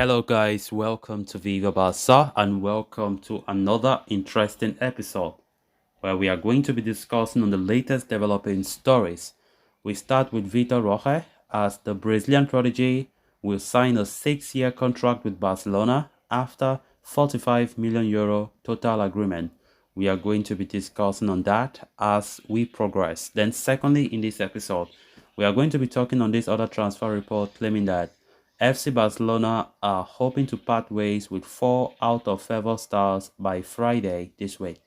Hello, guys. Welcome to Viva Barca and welcome to another interesting episode where we are going to be discussing on the latest developing stories. We start with Vitor Roque as the Brazilian prodigy will sign a 6-year contract with Barcelona after 45 million euro total agreement. We are going to be discussing on that as we progress. Then, secondly, in this episode, we are going to be talking on this other transfer report claiming that FC Barcelona are hoping to part ways with 4 out of 5 stars by Friday this week.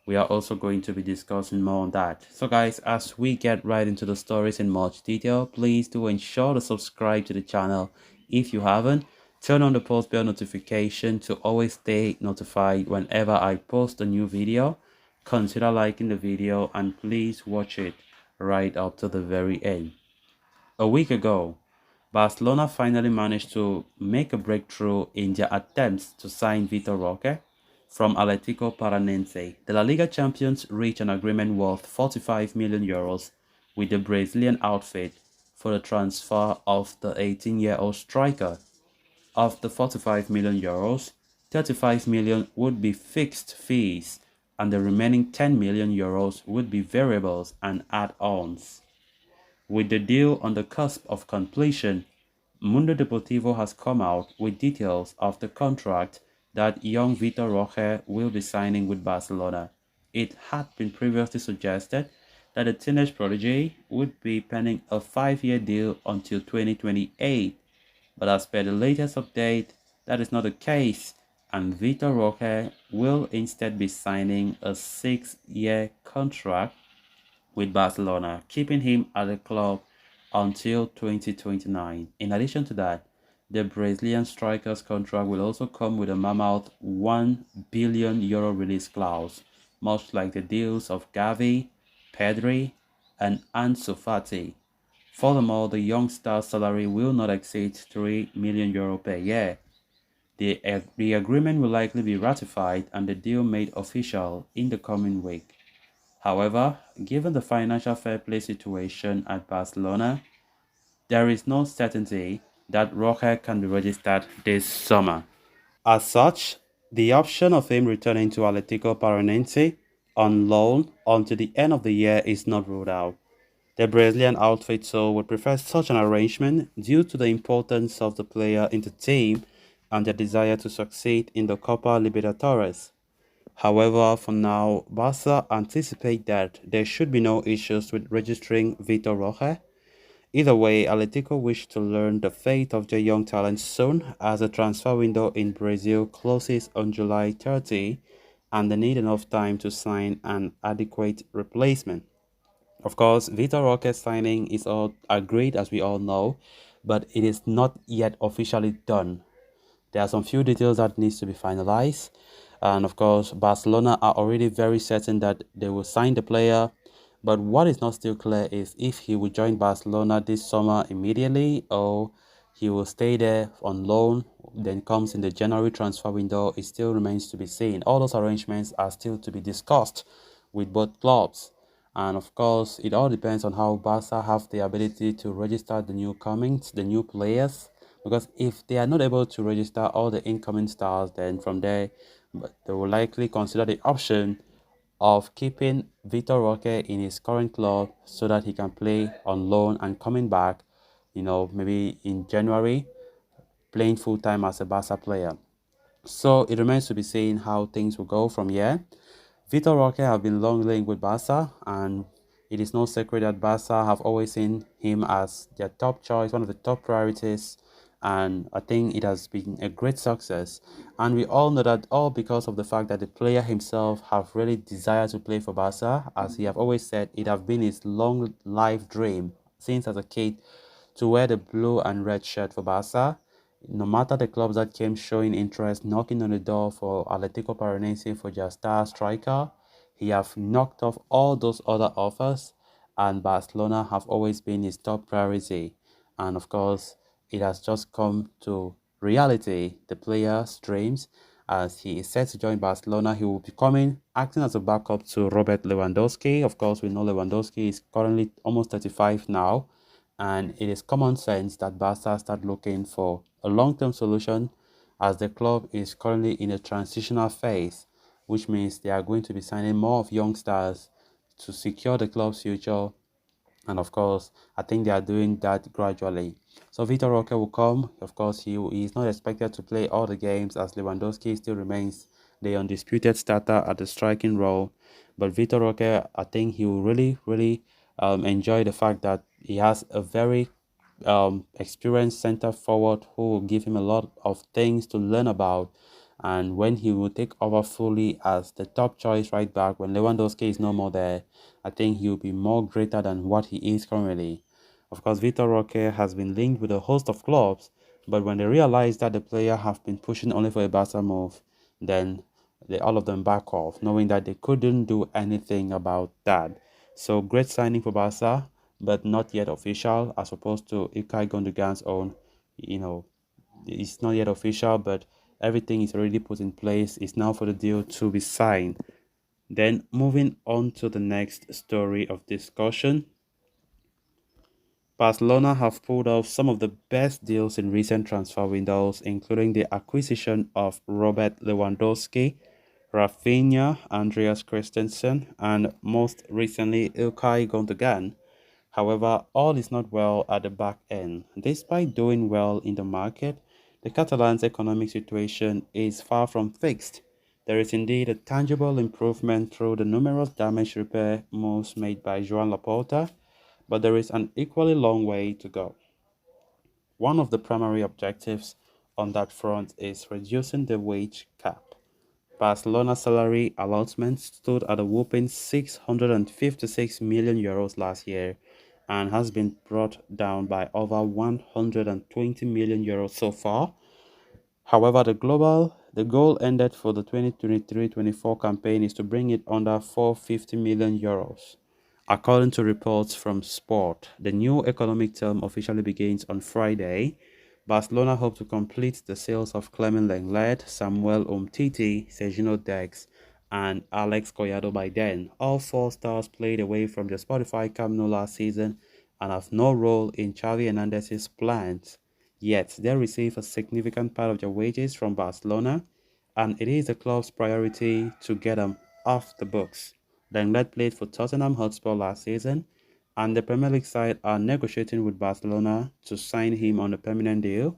We are also going to be discussing more on that. So guys, as we get right into the stories in much detail, please do ensure to subscribe to the channel if you haven't. Turn on the post bell notification to always stay notified whenever I post a new video. Consider liking the video and please watch it right up to the very end. A week ago, Barcelona finally managed to make a breakthrough in their attempts to sign Vitor Roque from Atletico Paranense. The La Liga champions reached an agreement worth 45 million euros with the Brazilian outfit for the transfer of the 18-year-old striker. Of the 45 million euros, 35 million would be fixed fees and the remaining 10 million euros would be variables and add-ons. With the deal on the cusp of completion, Mundo Deportivo has come out with details of the contract that young Vitor Roque will be signing with Barcelona. It had been previously suggested that the teenage prodigy would be penning a 5-year deal until 2028, but as per the latest update, that is not the case, and Vitor Roque will instead be signing a 6-year contract with Barcelona, keeping him at the club until 2029. In addition to that, the Brazilian striker's contract will also come with a mammoth 1 billion euro release clause, much like the deals of Gavi, Pedri, and Ansu Fati. Furthermore, the young star's salary will not exceed 3 million euro per year. The agreement will likely be ratified and the deal made official in the coming week. However, given the financial fair play situation at Barcelona, there is no certainty that Roque can be registered this summer. As such, the option of him returning to Atletico Paranense on loan until the end of the year is not ruled out. The Brazilian outfit so would prefer such an arrangement due to the importance of the player in the team and their desire to succeed in the Copa Libertadores. However, for now, Barca anticipate that there should be no issues with registering Vitor Roque. Either way, Atletico wish to learn the fate of their young talent soon as the transfer window in Brazil closes on July 30 and they need enough time to sign an adequate replacement. Of course, Vitor Roque's signing is all agreed as we all know, but it is not yet officially done. There are some few details that needs to be finalized. And of course, Barcelona are already very certain that they will sign the player. But what is not still clear is if he will join Barcelona this summer immediately or he will stay there on loan, then comes in the January transfer window. It still remains to be seen. All those arrangements are still to be discussed with both clubs. And of course, it all depends on how Barca have the ability to register the newcomings, the new players. Because if they are not able to register all the incoming stars, then from there, they will likely consider the option of keeping Vitor Roque in his current club so that he can play on loan and coming back, maybe in January, playing full time as a Barca player. So it remains to be seen how things will go from here. Vitor Roque have been long linked with Barca, and it is no secret that Barca have always seen him as their top choice, one of the top priorities, and I think it has been a great success. And we all know that all because of the fact that the player himself have really desired to play for Barca, as he have always said, it have been his long life dream since as a kid to wear the blue and red shirt for Barca. No matter the clubs that came showing interest, knocking on the door for Atletico Paranense for their star striker, he have knocked off all those other offers, and Barcelona have always been his top priority. And of course, it has just come to reality, the player's dreams, as he is set to join Barcelona. He will be coming, acting as a backup to Robert Lewandowski. Of course, we know Lewandowski is currently almost 35 now, and it is common sense that Barca start looking for a long-term solution as the club is currently in a transitional phase, which means they are going to be signing more of young stars to secure the club's future. And of course, I think they are doing that gradually. So Vitor Roque will come. Of course, he is not expected to play all the games as Lewandowski still remains the undisputed starter at the striking role. But Vitor Roque, I think he will really enjoy the fact that he has a very experienced center forward who will give him a lot of things to learn about. And when he will take over fully as the top choice right back, when Lewandowski is no more there, I think he will be more greater than what he is currently. Of course, Vitor Roque has been linked with a host of clubs, but when they realize that the player have been pushing only for a Barca move, then all of them back off, knowing that they couldn't do anything about that. So great signing for Barca, but not yet official, as opposed to Ilkay Gundogan's own. You know, it's not yet official, but everything is already put in place. It's now for the deal to be signed. Then moving on to the next story of discussion. Barcelona have pulled off some of the best deals in recent transfer windows, including the acquisition of Robert Lewandowski, Rafinha, Andreas Christensen, and most recently Ilkay Gundogan. However, all is not well at the back end. Despite doing well in the market, the Catalans' economic situation is far from fixed. There is indeed a tangible improvement through the numerous damage repair moves made by Joan Laporta, but there is an equally long way to go. One of the primary objectives on that front is reducing the wage cap. Barcelona's salary allotment stood at a whopping 656 million euros last year and has been brought down by over 120 million euros so far. However, the goal ended for the 2023-24 campaign is to bring it under 450 million euros. According to reports from Sport, the new economic term officially begins on Friday. Barcelona hope to complete the sales of Clement Lenglet, Samuel Umtiti, Sergino Dex, and Alex Collado by then. All four stars played away from the Spotify Camp Nou last season and have no role in Xavi Hernandez's plans. Yet, they receive a significant part of their wages from Barcelona, and it is the club's priority to get them off the books. Lenglet played for Tottenham Hotspur last season, and the Premier League side are negotiating with Barcelona to sign him on a permanent deal.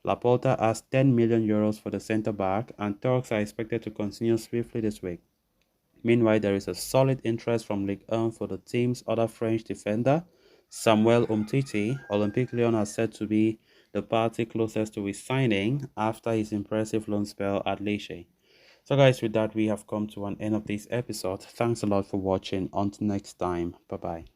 Laporta asked 10 million euros for the centre back, and talks are expected to continue swiftly this week. Meanwhile, there is a solid interest from Ligue 1 for the team's other French defender, Samuel Umtiti. Olympique Lyon are said to be the party closest to his signing after his impressive loan spell at Lecce. So guys, with that, we have come to an end of this episode. Thanks a lot for watching. Until next time, bye bye.